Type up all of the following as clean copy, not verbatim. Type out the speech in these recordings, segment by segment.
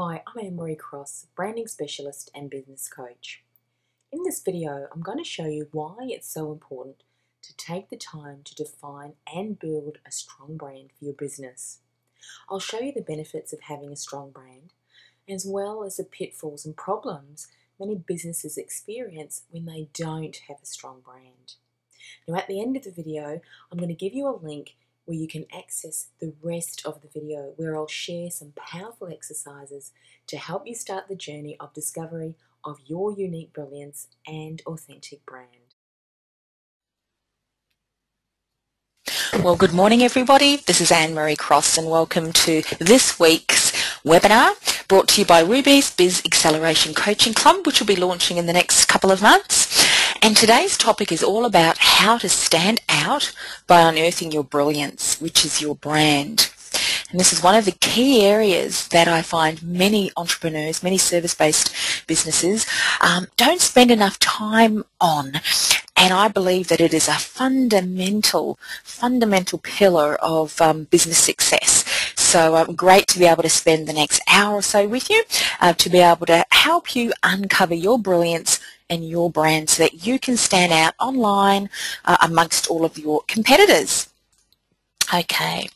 Hi, I'm Anne-Marie Cross, branding specialist and business coach. In this video, I'm going to show you why it's so important to take the time to define and build a strong brand for your business. I'll show you the benefits of having a strong brand, as well as the pitfalls and problems many businesses experience when they don't have a strong brand. Now, at the end of the video, I'm going to give you a link where you can access the rest of the video, where I'll share some powerful exercises to help you start the journey of discovery of your unique brilliance and authentic brand. Well, good morning everybody. This is Anne-Marie Cross and welcome to this week's webinar brought to you by Ruby's Biz Acceleration Coaching Club, which will be launching in the next couple of months. And today's topic is all about how to stand out by unearthing your brilliance, which is your brand. And this is one of the key areas that I find many entrepreneurs, many service-based businesses don't spend enough time on. And I believe that it is a fundamental pillar of business success. So great to be able to spend the next hour or so with you to be able to help you uncover your brilliance and your brand so that you can stand out online amongst all of your competitors. Okay.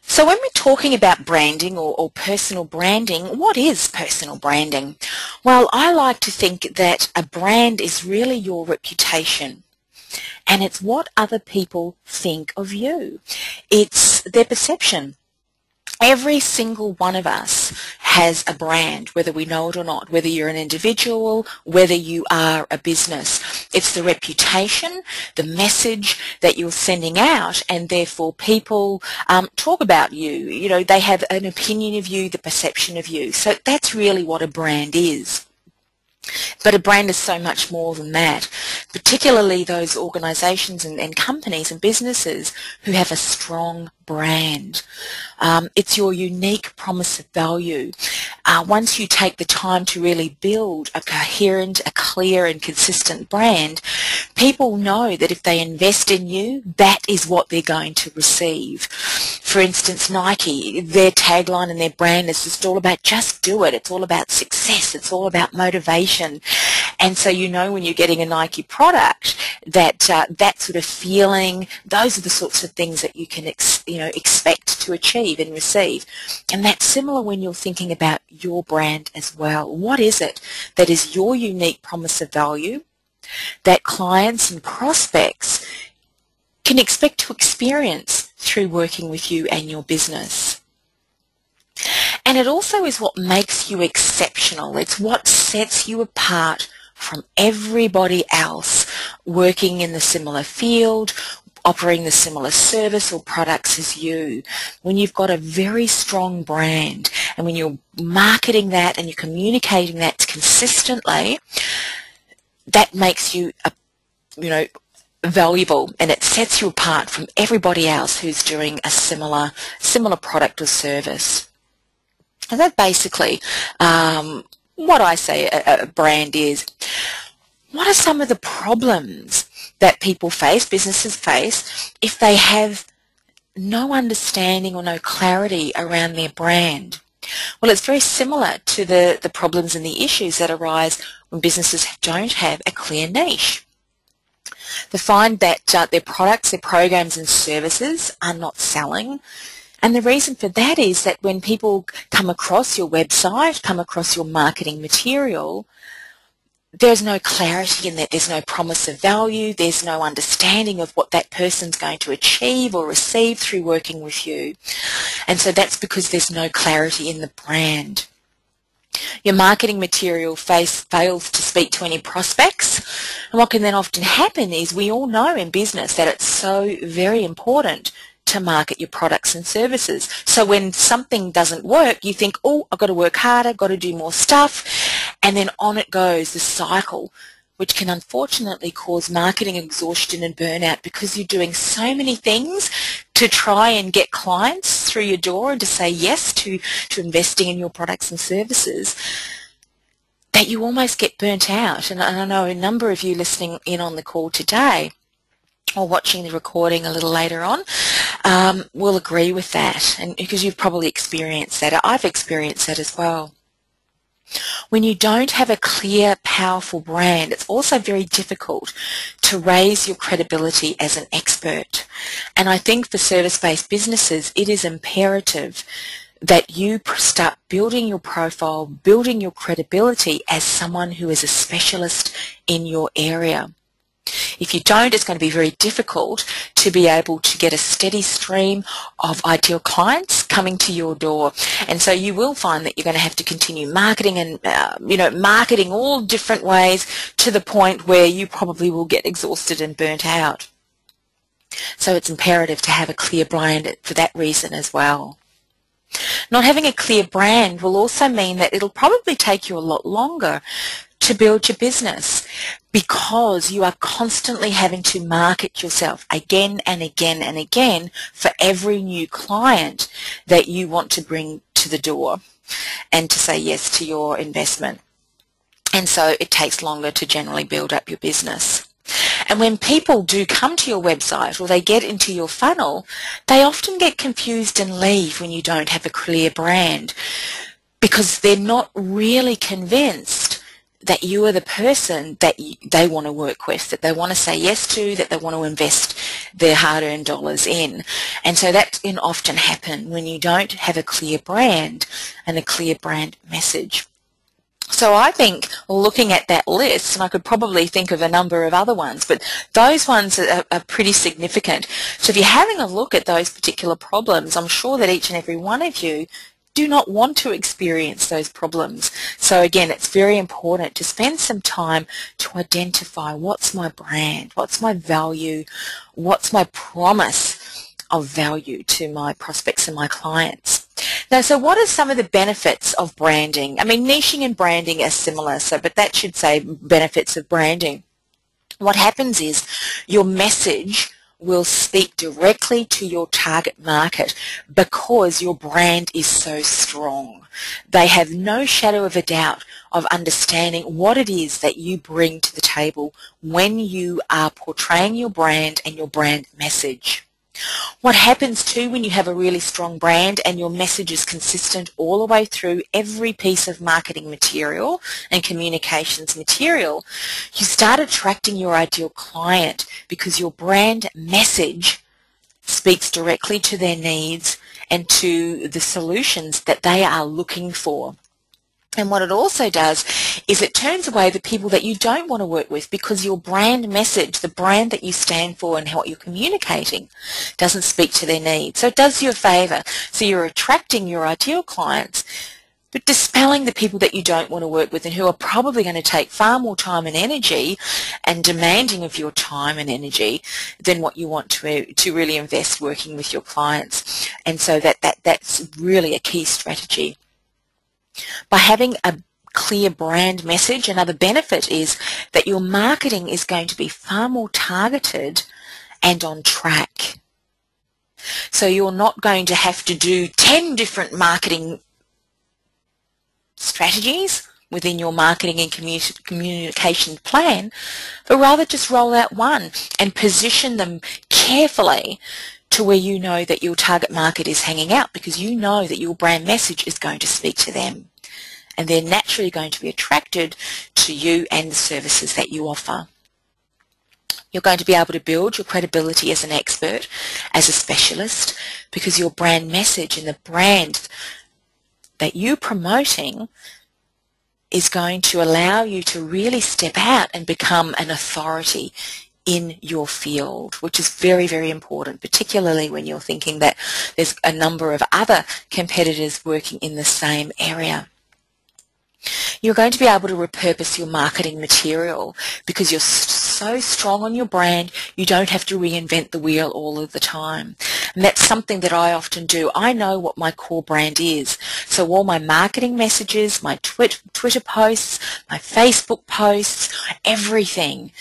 So when we're talking about branding or personal branding, what is personal branding? Well, I like to think that a brand is really your reputation, and it's what other people think of you. It's their perception. Every single one of us has a brand, whether we know it or not, whether you're an individual, whether you are a business. It's the reputation, the message that you're sending out, and therefore people talk about you. You know, they have an opinion of you, the perception of you. So that's really what a brand is. But a brand is so much more than that, particularly those organisations and companies and businesses who have a strong brand. It's your unique promise of value. Once you take the time to really build a coherent, a clear and consistent brand, people know that if they invest in you, that is what they're going to receive. For instance, Nike, their tagline and their brand is just all about just do it. It's all about success. It's all about motivation. And so you know when you're getting a Nike product that that sort of feeling, those are the sorts of things that you can expect to achieve and receive. And that's similar when you're thinking about your brand as well. What is it that is your unique promise of value that clients and prospects can expect to experience through working with you and your business? And it also is what makes you exceptional. It's what sets you apart from everybody else working in the similar field, offering the similar service or products as you. When you've got a very strong brand and when you're marketing that and you're communicating that consistently, that makes you valuable, and it sets you apart from everybody else who's doing a similar product or service. And that's basically what I say a brand is. What are some of the problems that people face, businesses face, if they have no understanding or no clarity around their brand? Well, it's very similar to the problems and the issues that arise when businesses don't have a clear niche. They find that their products, their programs and services are not selling. And the reason for that is that when people come across your website, come across your marketing material, there's no clarity in that. There's no promise of value. There's no understanding of what that person's going to achieve or receive through working with you. And so that's because there's no clarity in the brand. Your marketing material fails to speak to any prospects. And what can then often happen is we all know in business that it's so very important to market your products and services. So when something doesn't work, you think, oh, I've got to work harder, got to do more stuff, and then on it goes, the cycle, which can unfortunately cause marketing exhaustion and burnout because you're doing so many things to try and get clients through your door and to say yes to investing in your products and services, that you almost get burnt out. And I know a number of you listening in on the call today or watching the recording a little later on will agree with that, and because you've probably experienced that. I've experienced that as well. When you don't have a clear, powerful brand, it's also very difficult to raise your credibility as an expert. And I think for service-based businesses, it is imperative that you start building your profile, building your credibility as someone who is a specialist in your area. If you don't, it's going to be very difficult to be able to get a steady stream of ideal clients coming to your door. And so you will find that you're going to have to continue marketing and, marketing all different ways to the point where you probably will get exhausted and burnt out. So it's imperative to have a clear brand for that reason as well. Not having a clear brand will also mean that it'll probably take you a lot longer to build your business because you are constantly having to market yourself again and again and again for every new client that you want to bring to the door and to say yes to your investment. And so it takes longer to generally build up your business. And when people do come to your website or they get into your funnel, they often get confused and leave when you don't have a clear brand because they're not really convinced that you are the person that they want to work with, that they want to say yes to, that they want to invest their hard-earned dollars in. And so that can often happen when you don't have a clear brand and a clear brand message. So I think looking at that list, and I could probably think of a number of other ones, but those ones are pretty significant. So if you're having a look at those particular problems, I'm sure that each and every one of you do not want to experience those problems. So again, it's very important to spend some time to identify what's my brand, what's my value, what's my promise of value to my prospects and my clients. Now, so what are some of the benefits of branding? I mean, niching and branding are similar, but that should say benefits of branding. What happens is your message will speak directly to your target market because your brand is so strong. They have no shadow of a doubt of understanding what it is that you bring to the table when you are portraying your brand and your brand message. What happens too when you have a really strong brand and your message is consistent all the way through every piece of marketing material and communications material, you start attracting your ideal client because your brand message speaks directly to their needs and to the solutions that they are looking for. And what it also does is it turns away the people that you don't want to work with because your brand message, the brand that you stand for and what you're communicating, doesn't speak to their needs. So it does you a favour. So you're attracting your ideal clients, but dispelling the people that you don't want to work with and who are probably going to take far more time and energy and demanding of your time and energy than what you want to really invest working with your clients. And so that's really a key strategy. By having a clear brand message, another benefit is that your marketing is going to be far more targeted and on track. So you're not going to have to do 10 different marketing strategies within your marketing and communication plan, but rather just roll out one and position them carefully to where you know that your target market is hanging out because you know that your brand message is going to speak to them and they're naturally going to be attracted to you and the services that you offer. You're going to be able to build your credibility as an expert, as a specialist, because your brand message and the brand that you're promoting is going to allow you to really step out and become an authority in your field, which is very, very important, particularly when you're thinking that there's a number of other competitors working in the same area. You're going to be able to repurpose your marketing material because you're so strong on your brand, you don't have to reinvent the wheel all of the time. And that's something that I often do. I know what my core brand is. So all my marketing messages, my Twitter posts, my Facebook posts, everything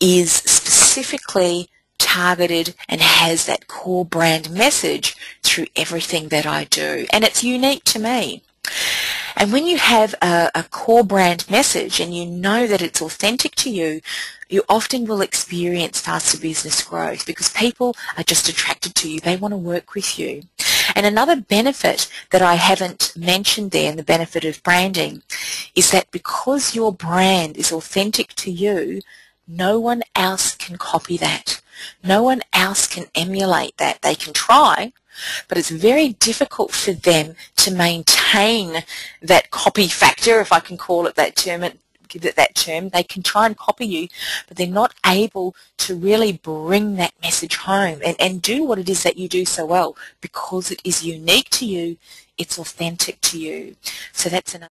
is specifically targeted and has that core brand message through everything that I do. And it's unique to me. And when you have a core brand message and you know that it's authentic to you, you often will experience faster business growth because people are just attracted to you. They want to work with you. And another benefit that I haven't mentioned there, and the benefit of branding, is that because your brand is authentic to you, no one else can copy that. No one else can emulate that. They can try, but it's very difficult for them to maintain that copy factor, if I can call it that term. They can try and copy you, but they're not able to really bring that message home and do what it is that you do so well, because it is unique to you, it's authentic to you. So that's another